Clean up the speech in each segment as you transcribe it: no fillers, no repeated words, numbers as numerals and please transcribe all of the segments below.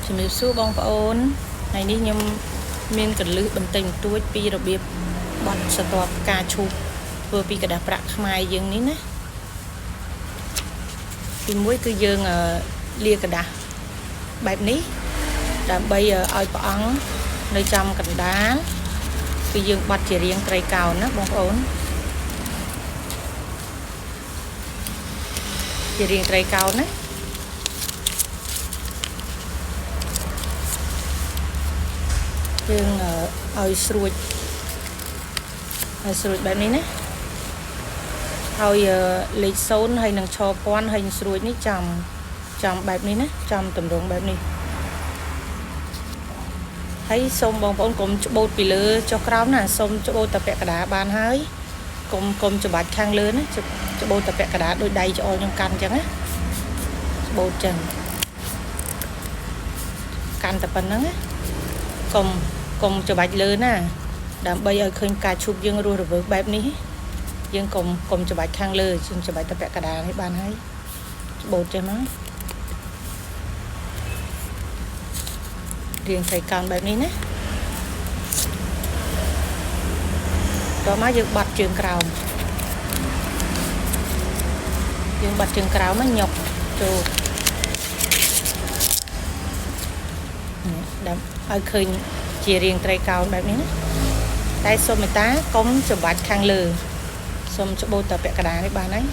ជំរាបសួរបងប្អូនថ្ងៃនេះខ្ញុំមានកលឹះបន្តិចបន្តួចពីរបៀបបត់ស្រទាប់ផ្កាឈូកធ្វើពីក្រដាសប្រាក់ខ្មែរយើងនេះណាទីមួយគឺយើងលាក្រដាសបែបនេះដើម្បីឲ្យព្រះអង្គនៅចំកណ្ដាលគឺយើងបត់ជារាងត្រីកោណណាបងប្អូនជារាងត្រីកោណណាយើងឲ្យស្រួចបែបនេះណាឲ្យលេខ0ហើយនឹងឈរពាន់ហើយស្រួចនេះចំបែបនេះណាចំតម្រង់បែបនេះហើយសូមបងប្អូនកុំច្បូតពីលើចុះក្រោមណាសូមច្បូតតែពាក់កណ្ដាលបានហើយកុំច្បាច់ខាងលើណាច្បូតតែពាក់កណ្ដាលដោយដៃច្អល់ខ្ញុំកាន់អញ្ចឹងណាច្បូតអញ្ចឹងកាន់តែប៉ុណ្្នឹងណាកុំច្បាច់លើណាដើម្បីឲ្យឃើញផ្កាឈូកយើងរស់រវើកបែបនេះយើងកុំច្បាច់ខាងលើយើងច្បាច់តែពាក់កណ្ដាលនេះបានហើយច្បូតចេះមករាងត្រីកោណបែបនេះណាតោះមកយើងបត់ជើងក្រោមមកញុកចូលដើម្បីឲ្យឃើញជារាងត្រីកោណបែបនេះណាតែសូមមេត្តាកុំច្បាច់ខាងលើសូមច្បូតតែពាក់កណ្ដាលនេះបានហើយ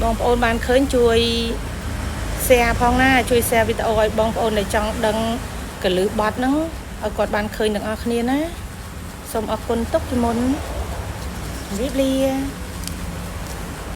បងប្អូនបានឃើញជួយ share ផងណាជួយ share វីដេអូឲ្យបងប្អូនដែលចង់ដឹងកលឹះបត់ហ្នឹងឲ្យគាត់បានឃើញទាំងអស់គ្នាណាសូមអរគុណទុកពីមុនជម្រាបលា